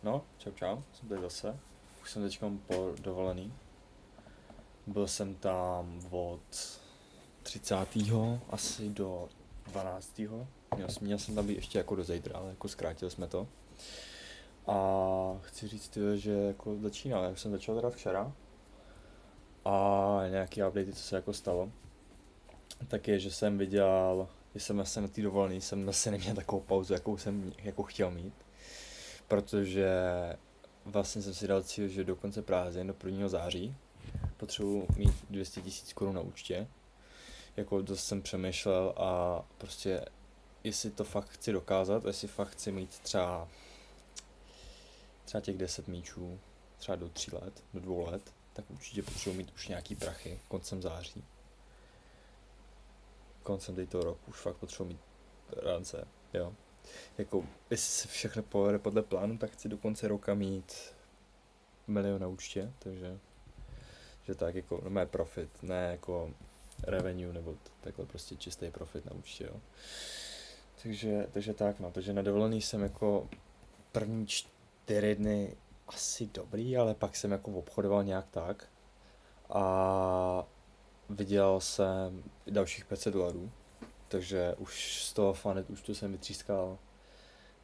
No, čau, jsem tady zase. Už jsem teďkom po dovolený. Byl jsem tam od 30. asi do 12. Měl jsem tam být ještě jako do zítra, ale jako zkrátili jsme to. A chci říct, že jako začínal, jak jsem začal teda včera. A nějaký update, co se jako stalo. Tak je, že jsem viděl, že jsem vlastně na té dovolený, jsem vlastně neměl takovou pauzu, jakou jsem jako chtěl mít. Protože vlastně jsem si dal cíl, že do konce prázdnin, do 1. září, potřebuji mít 200 000 korun na účtě. Jako dost jsem přemýšlel a prostě jestli to fakt chci dokázat, jestli fakt chci mít třeba těch 10 míčů, třeba do 3 let, do 2 let, tak určitě potřebuji mít už nějaký prachy koncem září. Koncem toho roku už fakt potřebuji mít rance, jo. Jako, jestli se všechno povede podle plánu, tak chci do konce roka mít 1 000 000 na účtě, takže že tak jako, no mé profit, ne jako revenue, nebo takhle prostě čistý profit na účtě, jo. Takže tak, no, takže na dovolený jsem jako první 4 dny asi dobrý, ale pak jsem jako obchodoval nějak tak a viděl jsem dalších $500, takže už z toho Fanet účtu jsem vytřískal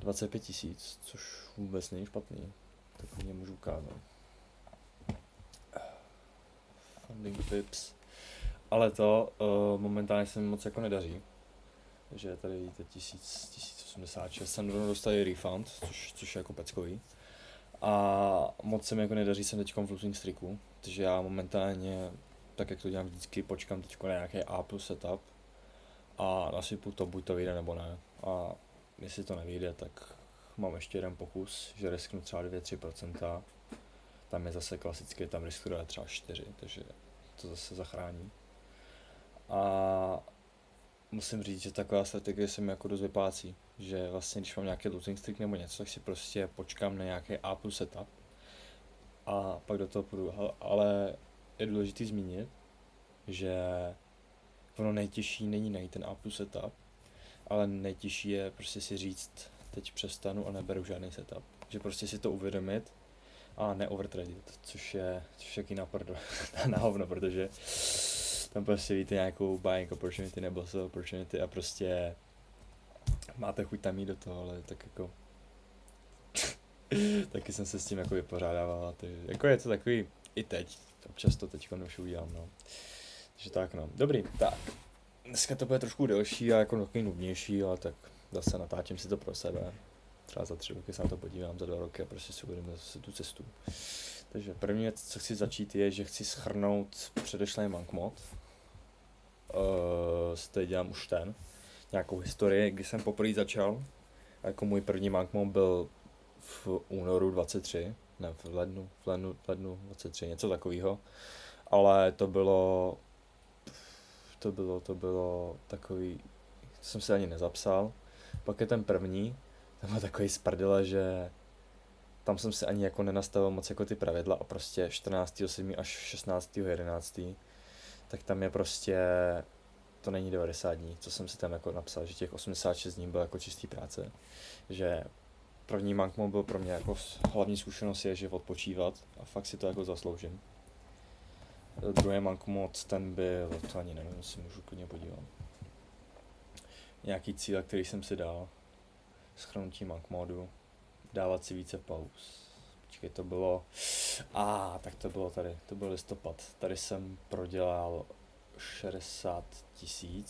25 000, což vůbec není špatný, tak mě můžu ukázat. Funding tips. Ale to momentálně se mi moc jako nedaří. Takže tady vidíte 1086, jsem rovnou dostal refund, což je jako peckový. A moc se mi jako nedaří, jsem teďkom v losing streaku, takže já momentálně, tak jak to dělám vždycky, počkám teďko na nějaký A+ setup a nasypu to, buď to vyjde nebo ne. A jestli to nevyjde, tak mám ještě jeden pokus, že risknu třeba 2-3%. Tam je zase klasicky, tam riskuje třeba 4, takže to zase zachrání. A musím říct, že taková strategie se mi jako dost vyplácí, že vlastně když mám nějaký losing streak nebo něco, tak si prostě počkám na nějaký A+ setup a pak do toho půjdu, ale je důležité zmínit, že ono nejtěžší není najít ten A+ setup, ale nejtěžší je prostě si říct, teď přestanu a neberu žádný setup, že prostě si to uvědomit a neovertradit, což je jaký na hovno, protože tam prostě víte nějakou buying opportunity nebo sell opportunity a prostě máte chuť tam jít do toho, ale tak jako taky jsem se s tím jako vypořádával, jako je to takový i teď, občas to teď už udělám, no. Takže tak, no, dobrý, tak, dneska to bude trošku delší a jako takový nudnější, ale tak zase natáčím si to pro sebe, třeba za 3 roky se na to podívám, za 2 roky a prostě si uvědomím zase tu cestu. Takže první věc, co chci začít, je, že chci shrnout předešlý monk mod. Teď dělám už nějakou historii, kdy jsem poprvé začal. A jako můj první monk mod byl v únoru 23, ne v lednu 23, něco takového. Ale to bylo takový, to jsem si ani nezapsal. Pak je ten první, ten byl takový sprdele, že tam jsem si ani jako nenastavil moc jako ty pravidla a prostě 14.7. až 16.11. tak tam je prostě, to není 90 dní, co jsem si tam jako napsal, že těch 86 dní bylo jako čistý práce, že první monk mod byl pro mě jako hlavní zkušenost je, že odpočívat a fakt si to jako zasloužím. Druhý monk mod, ten byl, to ani nevím, si můžu klidně podívat. Nějaký cíl, který jsem si dal, shrnutí monk modu, dávat si více pauz. Počkej, to bylo, tak to bylo tady, to byl listopad. Tady jsem prodělal 60 000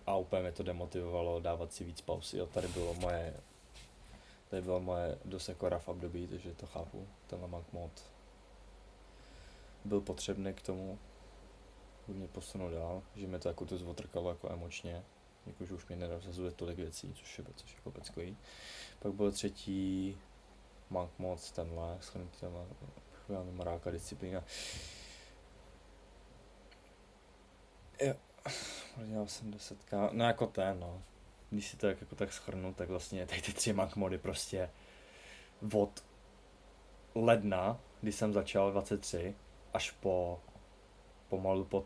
a úplně mě to demotivovalo dávat si víc pauz. Jo, tady bylo moje dost jako rough období, takže to chápu, tenhle monk mod byl potřebný k tomu, aby mě posunul dál, že mě to jako to zvotrkalo jako emočně, jakože už mě nerozhazuje tolik věcí, což je jako peckový. Pak byl třetí monk mod, tenhle, shrnutý tenhle, moráka, disciplína. Jo, dělal jsem 10k, no jako no. Když si to jako tak shrnu, tak vlastně tady ty 3 monk mody prostě od ledna, kdy jsem začal 23, až pomalu po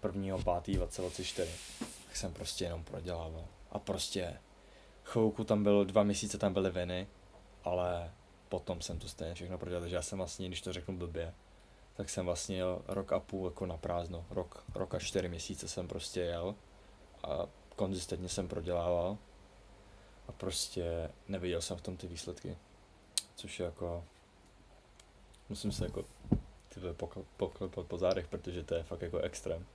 1.5.2024, tak jsem prostě jenom prodělával. A prostě chvilku tam bylo, 2 měsíce tam byly viny, ale potom jsem to stejně všechno prodělal, takže já jsem vlastně, když to řeknu blbě, tak jsem vlastně jel rok a půl jako na prázdno, rok a 4 měsíce jsem prostě jel a konzistentně jsem prodělával a prostě neviděl jsem v tom ty výsledky, což je jako, musím se jako poklepat po zádech, protože to je fakt jako extrém.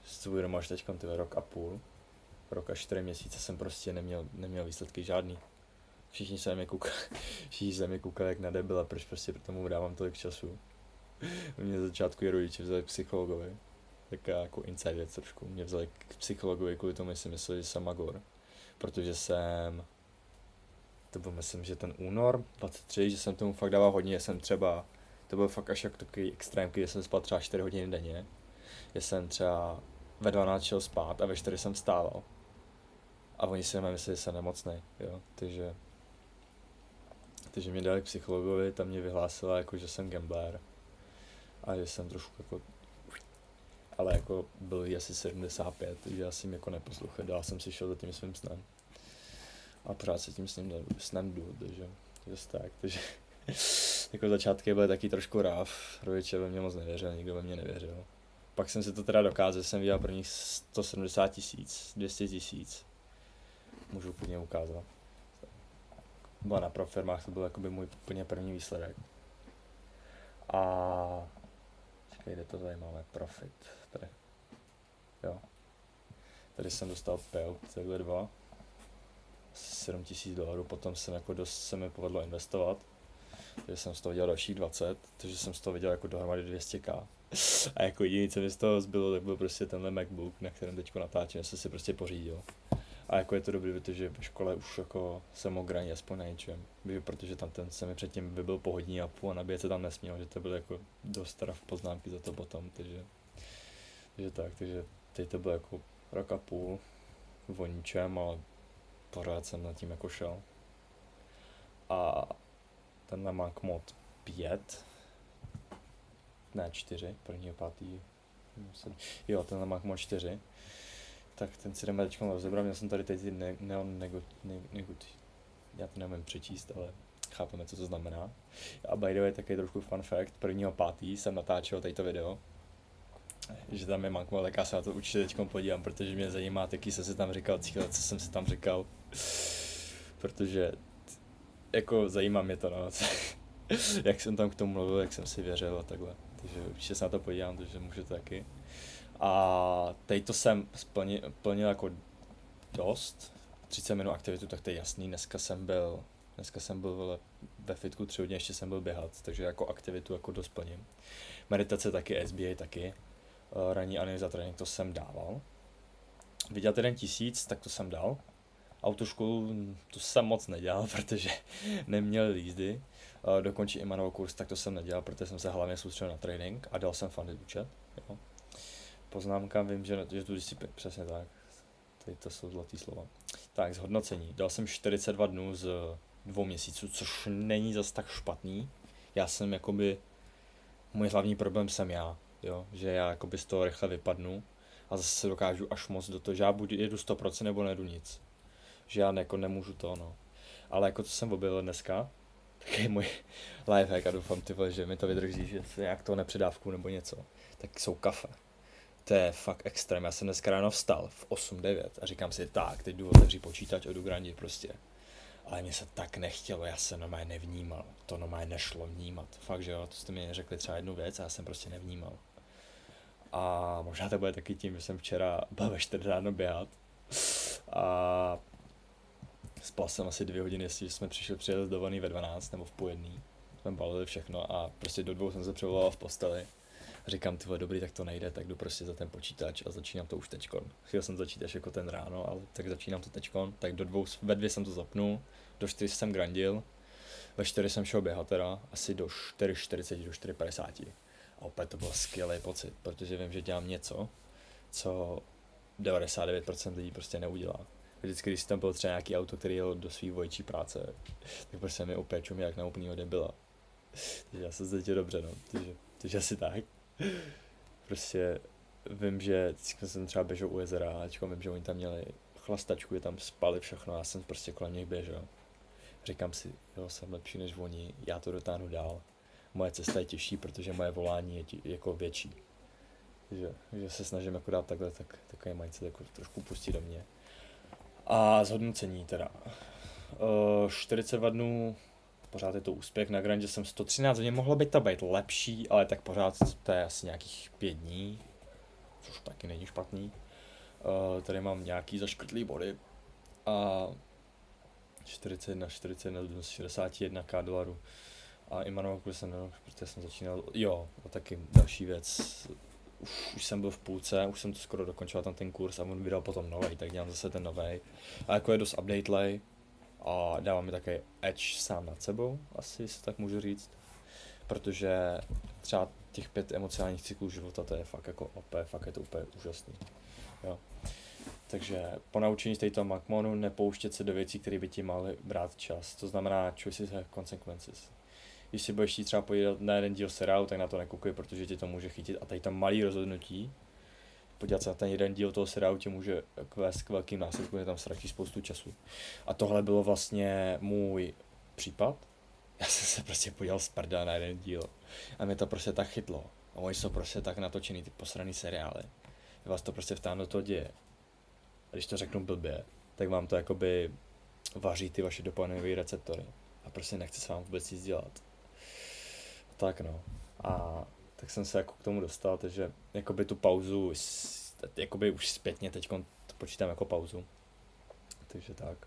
Si to uvědomáš teďkom rok a půl, rok a 4 měsíce jsem prostě neměl výsledky žádný. Všichni se mě koukali jak na debila, proč prostě pro tomu dávám tolik času. Mě na začátku i rodiče vzali k psychologovi, taková jako inside věc trošku. Mě vzali k psychologovi kvůli tomu, si mysleli, že jsem magor. Protože to byl myslím, že ten únor 23, že jsem tomu fakt dával hodně, to byl fakt až jako takový extrém, kdy jsem spal třeba 4 hodiny denně. Že jsem třeba ve 12 šel spát a ve 4 jsem vstával. A oni si mysleli, že jsem nemocnej, jo, takže mě dali k psychologovi, tam mě vyhlásila jako, že jsem gambler. A že jsem trošku jako, ale jako byl jí asi 75, takže já jsem jako neposlouchal, dál jsem si šel za tím svým snem. A pořád se tím snem jdu, takže jako začátky byly taky trošku ráv, rodiče ve mě moc nevěřili, nikdo ve mě nevěřil. Pak jsem si to teda dokázal, jsem vydělal prvních 170 000, 200 000, můžu klidně ukázat. Byla na profirmách, to byl jakoby můj úplně první výsledek. A čekaj, kde to tady máme, profit, tady, jo. Tady jsem dostal payout, takhle 2, asi $7,000, potom se mi povedlo investovat, takže jsem z toho dělal dalších 20, takže jsem z toho viděl jako dohromady 200k. A jako jediný, co mi z toho zbylo, tak byl prostě tenhle MacBook, na kterém teďko natáčím, jsem si prostě pořídil. A jako je to dobrý, protože ve škole už jako jsem mohl granit aspoň na něčem, protože tam ten se mi předtím byl po hodině a půl a nabíjet se tam nesměl, že to bylo jako dost staraf poznámky za to potom, takže teď to bylo jako rok a půl o ničem, ale pořád jsem nad tím jako šel. A tenhle Mac Mod 5, ne 4, 1.5. Jo, tenhle Mac Mod 4, tak ten si jdeme teďka rozebrat, měl jsem tady teď já to nevím přečíst, ale chápeme, co to znamená. A by the way, taky trošku fun fact, 1.5. jsem natáčel tato video, že tam je Mac Mod, tak já se na to určitě teďka podívám, protože mě zajímá, jaký jsem si tam říkal, co jsem si tam říkal, protože jako zajímá mě to, no, jak jsem tam k tomu mluvil, jak jsem si věřil a takhle, takže určitě se na to podívám, takže můžete taky. A teď to jsem plnil jako dost, 30 minut aktivitu, tak to je jasný, dneska jsem byl ve fitku 3 hodiny, ještě jsem byl běhat, takže jako aktivitu jako dost plním. Meditace taky, SBA taky, ranní analýza trénink, to jsem dával. Vydělat 1 000, tak to jsem dal. Autoškolu to jsem moc nedělal, protože neměl jízdy. Dokončit Imanovou kurz, tak to jsem nedělal, protože jsem se hlavně soustředil na trénink a dal jsem funded účet. Jo. Poznámka, vím, že tu disciplínu, přesně tak. Tady to jsou zlatý slova. Tak, zhodnocení. Dal jsem 42 dnů z 2 měsíců, což není zas tak špatný. Já jsem jakoby, můj hlavní problém jsem já, jo, že já jakoby z toho rychle vypadnu a zase se dokážu až moc do toho, že já buď jedu 100% nebo nejedu nic. Že já jako nemůžu to, no. Ale jako co jsem objevil dneska, tak je můj lifehack a doufám, že mi to vydrží, že se nějak toho nepředávku nebo něco, tak jsou kafe. To je fakt extrém, já jsem dneska ráno vstal v 8-9 a říkám si, tak, teď jdu otevřít počítač a jdu grandit prostě. Ale mně se tak nechtělo, já jsem normálně nevnímal, to normálně nešlo vnímat. Fakt, že jo, to jste mi řekli třeba jednu věc a já jsem prostě nevnímal. A možná to bude taky tím, že jsem včera byl ve 4 ráno běhat a spal jsem asi 2 hodiny, jestli jsme přijeli z dovolený ve 12 nebo v půl 1. Jsme balili všechno a prostě do 2 jsem se převolal v posteli. A říkám, ty vole, dobrý, tak to nejde, tak jdu prostě za ten počítač a začínám to už teďkon. Chtěl jsem začít až jako ten ráno, ale tak začínám to teďkon, tak ve 2 jsem to zapnul, do 4 jsem grandil, ve 4 jsem šel běhat teda, asi do 4:40, do 4:50. A opět to byl skvělý pocit, protože vím, že dělám něco, co 99% lidí prostě neudělá. Vždycky, když tam byl třeba nějaký auto, který jel do svý vojčí práce, tak prostě mi opět čum jak na úplnýho debila. Takže já se cítil dobře, no, takže asi tak. Prostě vím, že jsem třeba běžel u jezera a vím, že oni tam měli chlastačku, je tam spali všechno, já jsem prostě kolem nich běžel. Říkám si, jo, jsem lepší než oni, já to dotáhnu dál. Moje cesta je těžší, protože moje volání je jako větší. Že se snažím jako dát takhle, takový mindset jako trošku pustit do mě. A zhodnocení teda. 42 dnů, pořád je to úspěch, na grandě jsem 113 hodin, mohlo by to být lepší, ale tak pořád to je asi nějakých 5 dní, což taky není špatný. Tady mám nějaký zaškrtlý body a 41 z 61 k dolarů. A Immanuel jsem, protože jsem začínal, jo, a taky další věc, už jsem byl v půlce, už jsem to skoro dokončil tam ten kurz a on vydal potom novej, tak dělám zase ten novej. A jako je dost updatelej a dává mi také edge sám nad sebou, asi se tak můžu říct. Protože třeba těch 5 emocionálních cyklů života, to je fakt jako OP, fakt je to úplně úžasný. Jo. Takže po naučení z této Macmonu nepouštět se do věcí, které by ti mohly brát čas. To znamená choices have consequences. Když si budeš chtít třeba podívat na jeden díl seriálu, tak na to nekoukej, protože ti to může chytit. A tady tam malý rozhodnutí, podívat se na ten jeden díl toho seriálu, tě může vést k velkým následkům, že tam ztratíš spoustu času. A tohle bylo vlastně můj případ. Já jsem se prostě podíval z prda na jeden díl. A mě to prostě tak chytlo. A oni jsou prostě tak natočený, ty posraný seriály. Vás to prostě vtáhne do toho děje. A když to řeknu blbě, tak vám to jakoby vaří ty vaše dopaminové receptory. A prostě nechce se vám vůbec nic dělat. Tak no. A tak jsem se jako k tomu dostal, takže jakoby tu pauzu, jakoby už zpětně teď to počítám jako pauzu. Takže tak.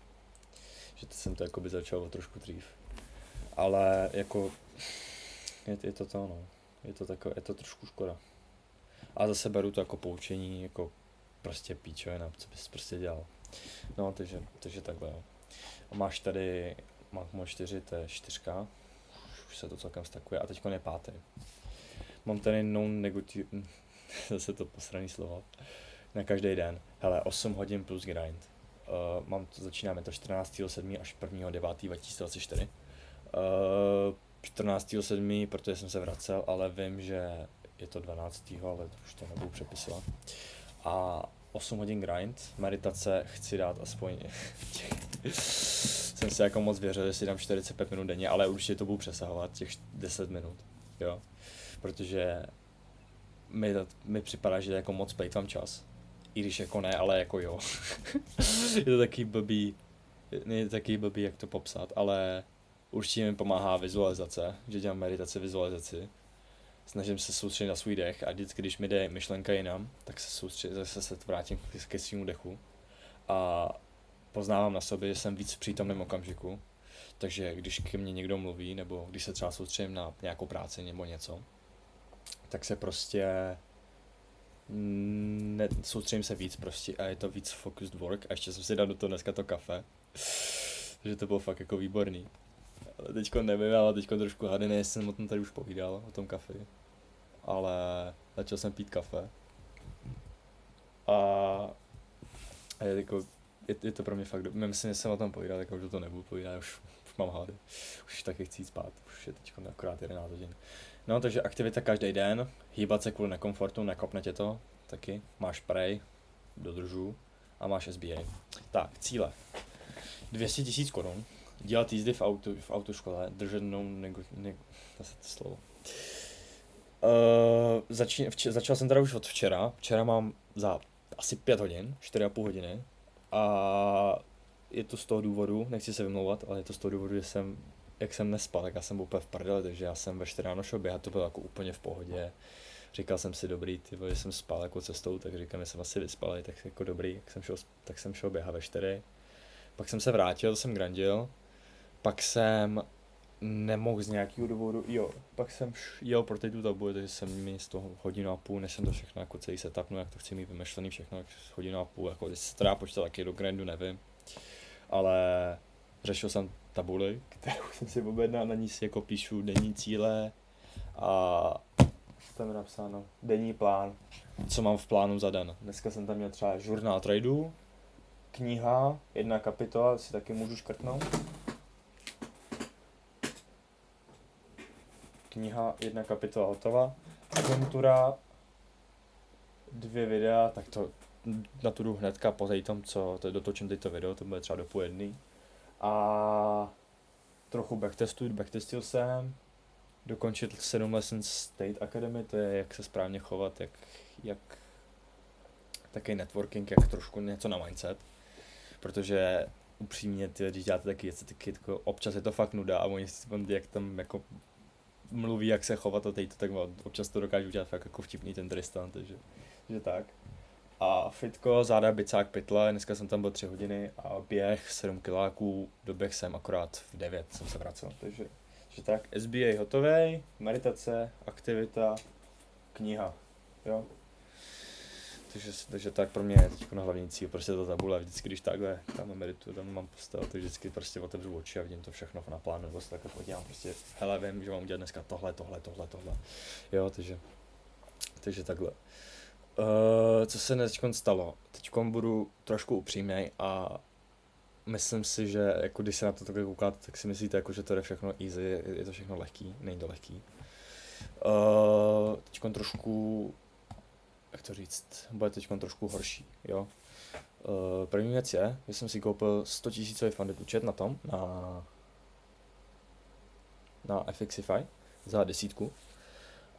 Že jsem to jakoby začal o trošku dřív. Ale jako je to no. Je to trošku škoda. A zase beru to jako poučení, jako prostě píčovina, co bys prostě dělal. No, takže takhle jo. A máš tady Macmo 4, to je 4, už se to celkem stakuje a teďko je 5. Mám tady non-negative, zase to posraný slovo, na každý den. Hele, 8 hodin plus grind. Začínáme to 14.7. až 1.9.2024. 14.7., protože jsem se vracel, ale vím, že je to 12. ale už to nebudu přepisovat. A 8 hodin grind, meditace chci dát aspoň jsem si jako moc věřil, že si dám 45 minut denně, ale určitě to budu přesahovat těch 10 minut, jo. Protože mi připadá, že jako moc plejtvám čas. I když jako ne, ale jako jo. Je to taky blbý, jak to popsat, ale určitě mi pomáhá vizualizace, že dělám meditaci, vizualizaci. Snažím se soustředit na svůj dech a vždycky, když mi jde myšlenka jinam, tak zase se vrátím ke svému dechu a poznávám na sobě, že jsem víc v přítomném okamžiku, takže když ke mně někdo mluví, nebo když se třeba soustředím na nějakou práci nebo něco, tak se prostě soustředím se víc prostě a je to víc focused work a ještě jsem si dal do toho dneska to kafe, takže to bylo fakt jako výborný. Ale teďko nevím, ale teďko trošku hadený, jsem o tom tady už povídal, o tom kafe. Ale začal jsem pít kafe. A je to pro mě fakt myslím, že jsem o tom povídal, tak už to nebudu povídat, už mám hlady. Už taky chci jít spát, už je teďko akorát 11 hodin. No, takže aktivita každý den, hýbat se kvůli nekomfortu, nekopne tě to, taky. Máš prej, dodržu a máš SBA. Tak, cíle. 200 000 korun. Dělat jízdy v autoškole, držet zase to slovo. Začal jsem teda už od včera. Včera mám za asi 5 hodin, 4,5 hodiny. A je to z toho důvodu, nechci se vymlouvat, ale je to z toho důvodu, že jak jsem nespal, tak já jsem byl úplně v prdeli, takže já jsem ve 4 ráno šel běhat, to bylo jako úplně v pohodě. Říkal jsem si dobrý, že jsem spal jako cestou, tak říkám, že jsem asi vyspal, tak jako dobrý, tak jsem šel běhat ve 4. Pak jsem se vrátil, jsem grandil. Pak jsem nemohl z nějakého důvodu, pak jsem jel pro tu tabu, takže jsem mi z toho 1,5 hodiny, než jsem to všechno jako celý setupnul, jak to chci mít vymyšlený všechno, tak 1,5 hodiny, jako když se teda počítal taky do grandu, nevím. Ale řešil jsem tabuli, kterou jsem si objednal, na ní si jako píšu denní cíle a tam je napsáno denní plán, co mám v plánu za den. Dneska jsem tam měl třeba žurnál tradeů, kniha, 1 kapitola, si taky můžu škrtnout. Kniha, 1 kapitola hotová. Agentura, 2 videa, tak to na tu jdu hnedka po tom, co dotočím teď to video, to bude třeba do 12:30. A trochu backtestuju jsem, dokončit 7 Lessons State Academy, to je jak se správně chovat, jak taky networking, jak trošku něco na mindset, protože upřímně, když děláte taky jako občas je to fakt nuda a oni jak tam jako mluví, jak se chovat a teď tak občas to dokážu dělat fakt jako vtipný ten Tristan, takže že tak. A fitko, záda, bicák, pytle, dneska jsem tam byl 3 hodiny a běh 7 kiláků, doběh jsem akorát v 9 jsem se vracel, takže tak, SBA hotovej, meditace, aktivita, kniha, jo. Takže tak pro mě je teď na hlavní cíl, prostě ta tabule, vždycky když takhle tam medituju, tam mám postel, tak vždycky prostě otevřu oči a vidím to všechno na plánu, nebo se takhle podívám prostě, hele vím, že mám udělat dneska tohle, jo, takže takhle. Co se teď stalo? Teď budu trošku upřímnej a myslím si, že jako když se na to takhle koukáte, tak si myslíte, jako, že to je všechno easy, je to všechno lehký, není to lehký. Teď trošku, jak to říct, bude teď trošku horší, jo. První věc je, že jsem si koupil 100 000 funded účet na tom, na FXify za 10.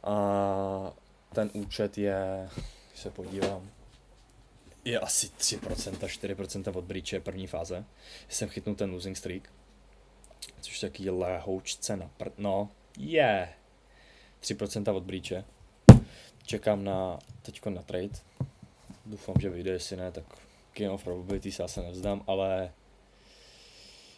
A ten účet je, když se podívám, je asi 3%, 4% od breache první fáze. Jsem chytnul ten losing streak, což je taký lehoučce na no, 3% od breache. Čekám teďko na trade. Doufám, že vyjde, jestli ne, tak King of Probability se asi nevzdám, ale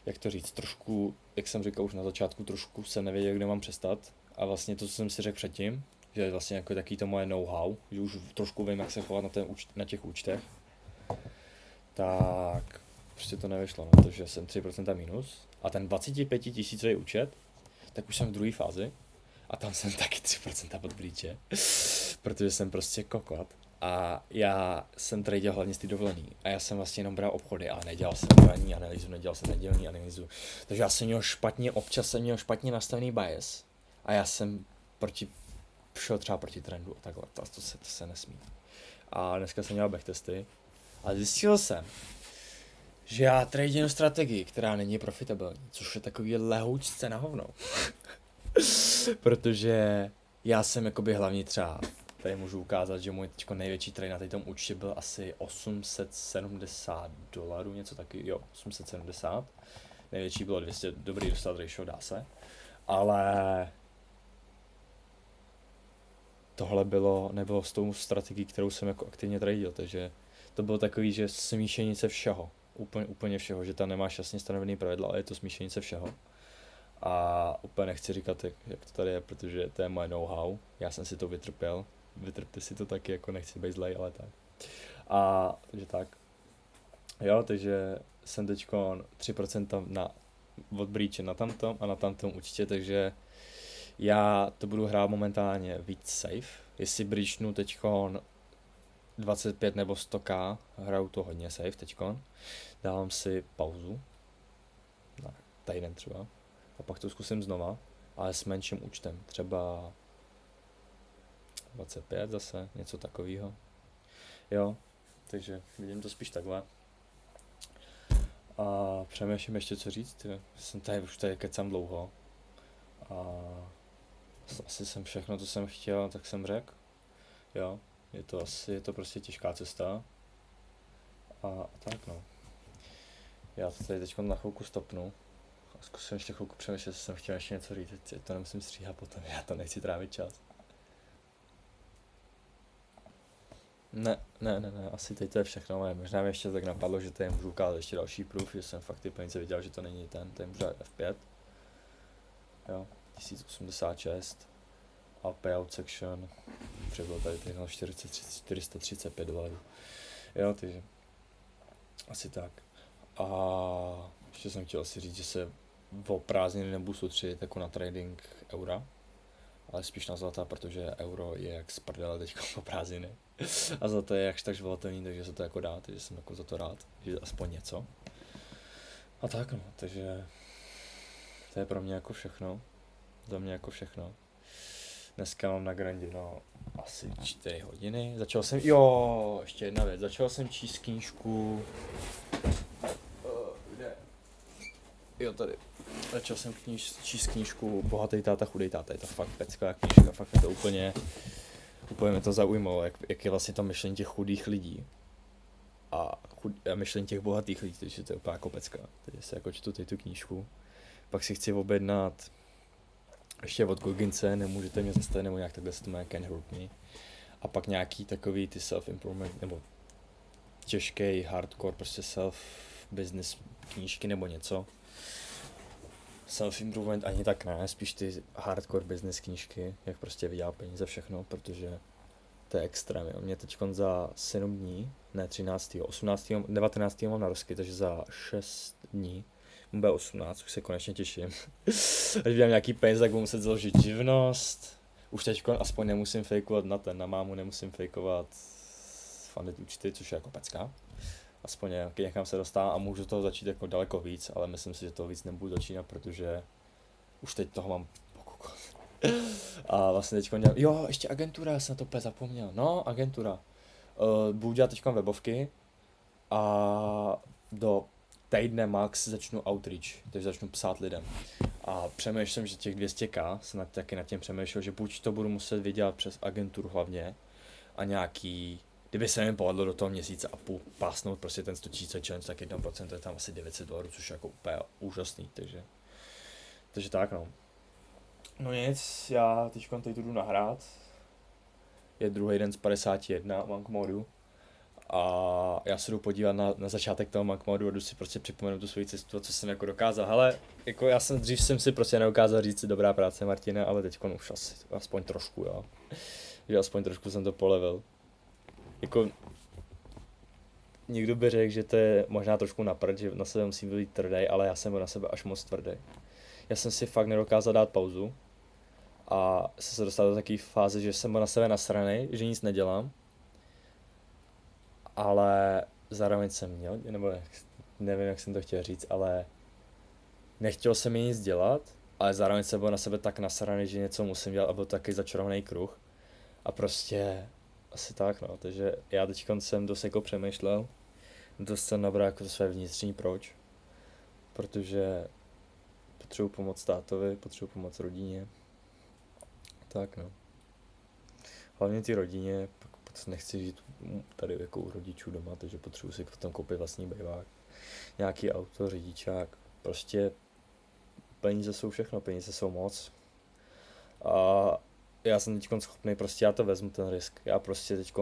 jak to říct, trošku, jak jsem říkal už na začátku, trošku jsem nevěděl, kde mám přestat. A vlastně to, co jsem si řekl předtím, že je vlastně jako taký to moje know-how, že už trošku vím, jak se chovat na těch účtech, tak prostě to nevyšlo, no, takže jsem 3% minus. A ten 25 000 účet, tak už jsem v druhé fázi a tam jsem taky 3% pod breache, protože jsem prostě kokot. A já jsem traděl hlavně z ty dovolený a já jsem vlastně jenom bral obchody, ale nedělal jsem ranní analýzu, nedělal jsem nedělní analýzu. Takže já jsem měl občas jsem měl špatně nastavený bias a já jsem šel třeba proti trendu a takhle, to se nesmí. A dneska jsem měl backtesty a zjistil jsem, že já tradím strategii, která není profitabilní, což je takový lehoučce na hovno. Protože já jsem jakoby hlavně třeba, tady můžu ukázat, že můj teďko největší trade na této účtě byl asi $870, něco taky, jo, 870. Největší bylo 200, dobrý dostat ratio, dá se. Ale tohle nebylo s tou strategií, kterou jsem jako aktivně tradil, takže to bylo takový, že smíšenice všeho, úplně všeho, že tam nemáš jasně stanovený pravidla, ale je to smíšenice všeho. A úplně nechci říkat, jak to tady je, protože to je moje know-how, já jsem si to vytrpěl, vytrpte si to taky, jako nechci být zlej, ale tak. A takže tak. Jo, takže jsem teďko 3% od breache na tamtom a na tamtom určitě, takže já to budu hrát momentálně víc safe. Jestli breachnu teďkon 25 nebo 100k, hraju to hodně safe teďkon. Dávám si pauzu, na týden třeba, a pak to zkusím znova, ale s menším účtem, třeba 25 zase, něco takového. Jo, takže vidím to spíš takhle. A přemýšlím ještě co říct, jsem už tady kecám dlouho. A asi jsem všechno, co jsem chtěl, tak jsem řekl. Jo, je to prostě těžká cesta. A tak no. Já to tady teď na chvilku stopnu. A zkusím ještě chvilku přemýšlet, jestli jsem chtěl ještě něco říct, teď to nemusím stříhat potom, já to nechci trávit čas. Ne, asi teď to je všechno, ale možná mi ještě tak napadlo, že tady můžu ukázat ještě další proof, že jsem fakt ty peníze viděl, že to není tady můžu dát F5. Jo, 1086 a payout section, přebyl tady $435. Jo, takže asi tak. A ještě jsem chtěl asi říct, že se o prázdniny nebudu soustředit jako na trading eura, ale spíš na zlata, protože euro je jak z prdele teďko po prázdniny. A zlato je jakž tak volatelný, takže se to jako dá, takže jsem jako za to rád, že aspoň něco. A tak no, takže to je pro mě jako všechno. Za mě jako všechno. Dneska mám na grandi, no, asi 4 hodiny. Začal jsem, jo, ještě jedna věc, začal jsem číst knížku, kde? Jo, tady. Začal jsem číst knížku Bohatý táta, chudej táta, je to fakt pecká knížka, fakt mě to úplně mě to zaujmalo, jak je vlastně to myšlení těch chudých lidí a myšlení těch bohatých lidí, takže to je úplně jako pecká. Takže si jako čtu tu knížku, pak si chci objednat ještě od Gogginse, nemůžete mě zastavit, nebo nějak takhle se to jmenuje, Can't Hurt Me. A pak nějaký takový ty self-improvement, nebo těžký hardcore, prostě self-business knížky nebo něco. Self-improvement ani tak ne, spíš ty hardcore business knížky, jak prostě vydělat peníze, všechno, protože to je extrém, jo. Mě teď za 7 dní, ne 13. 18. 19. mám narozky, takže za 6 dní bude 18, už se konečně těším. Až vidím nějaký peníze, tak budu muset založit živnost. Už teď aspoň nemusím fejkovat na mámu nemusím fejkovat funded účty, což je jako pecka. Aspoň někam se dostávám a můžu toho začít jako daleko víc, ale myslím si, že toho víc nebudu začínat, protože už teď toho mám pokukot. A vlastně teď dělám, jo, ještě agentura, já jsem na to úplně zapomněl. No, agentura. Budu dělat teď webovky a do týdne max začnu outreach, takže začnu psát lidem. A přemýšlím, že těch 200k, jsem taky nad tím přemýšlel, že buď to budu muset vydělat přes agenturu hlavně a nějaký, kdyby se mi povedlo do toho měsíce a půl pásnout prostě ten 100 000 challenge, tak 1% je tam asi $900, což je jako úplně úžasný, takže tak no. No nic, já teďkon tady jdu nahrát, je druhý den z 51 Monk modu a já se jdu podívat na začátek toho Monk modu a jdu si prostě připomenout tu svoji cestu a co jsem jako dokázal. Hele, jako dřív jsem si prostě nedokázal říct si dobrá práce Martina, ale teďkon už aspoň trošku, jo. Že aspoň trošku jsem to polevil. Jako někdo by řekl, že to je možná trošku na prd, že na sebe musím být tvrdý, ale já jsem byl na sebe až moc tvrdý. Já jsem si fakt nedokázal dát pauzu a jsem se dostal do takové fáze, že jsem byl na sebe nasranej, že nic nedělám, ale zároveň jsem měl, nebo nevím, jak jsem to chtěl říct, ale nechtěl jsem mi nic dělat, ale zároveň jsem byl na sebe tak nasranej, že něco musím dělat a byl taky začarovaný kruh a prostě asi tak no, takže já teď jsem dost jako přemýšlel, dost jsem nabral jako to své vnitřní proč, protože potřebuji pomoct tátovi, potřebuji pomoct rodině, tak no. Hlavně ty rodině, pak nechci žít tady jako u rodičů doma, takže potřebuji si potom koupit vlastní bejvák, nějaký auto, řidičák, prostě peníze jsou všechno, peníze jsou moc a já jsem teď schopný, prostě já to vezmu ten risk, já prostě teď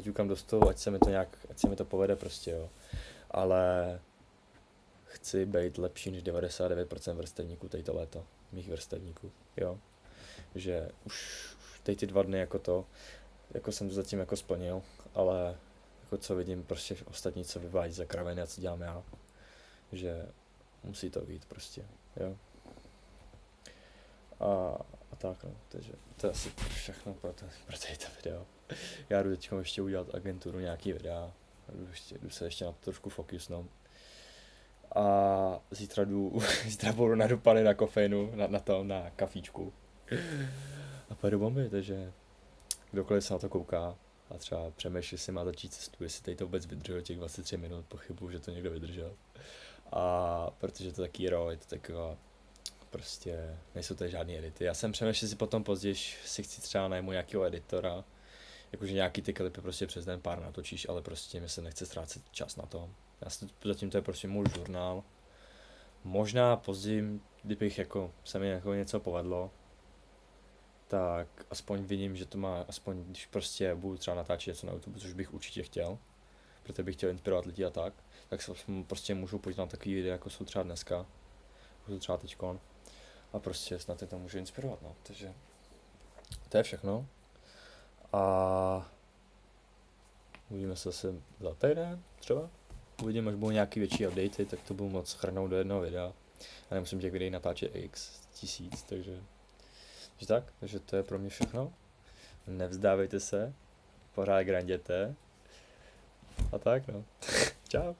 ťukám do stolu, ať se mi to povede prostě, jo, ale chci být lepší než 99% vrstevníků této léto, mých vrstevníků, jo, že už teď ty 2 dny jako jsem to zatím jako splnil, ale jako co vidím prostě ostatní, co vyvádí za kraveny a co dělám já, že musí to být prostě, jo. A tak no, takže to je asi všechno pro to video. Já jdu teď ještě udělat agenturu, nějaký videa, jdu se ještě na to trošku fokusnout. A zítra budu nadupaný na kofeinu, na kafíčku. A pojedu bomby, takže kdokoliv se na to kouká a třeba přemýšlí, jestli má začít cestu, jestli tady to vůbec vydrželo těch 23 minut, pochybuju, že to někdo vydržel. A protože to taky je to taková, prostě nejsou tady žádný edity. Já jsem přemýšlel, si potom později si chci třeba najmout nějakého editora, jakože nějaký ty klipy prostě přes den pár natočíš, ale prostě mi se nechce ztrácet čas na to. Zatím to je prostě můj žurnál. Možná později, kdybych se mi něco povedlo, tak aspoň vidím, že to má, aspoň když prostě budu třeba natáčet něco na YouTube, což bych určitě chtěl, protože bych chtěl inspirovat lidi a tak se prostě můžu podívat na takový videa, jako jsou třeba dneska, jako jsou třeba teďkon, a prostě snad je to může inspirovat, no, takže to je všechno a uvidíme se zase za týden třeba, uvidím, až budou nějaký větší updaty, tak to budu moc shrnout do jednoho videa a nemusím těch videí natáčet x 1000, takže to je pro mě všechno. Nevzdávejte se, pořád granděte a tak no. Čau.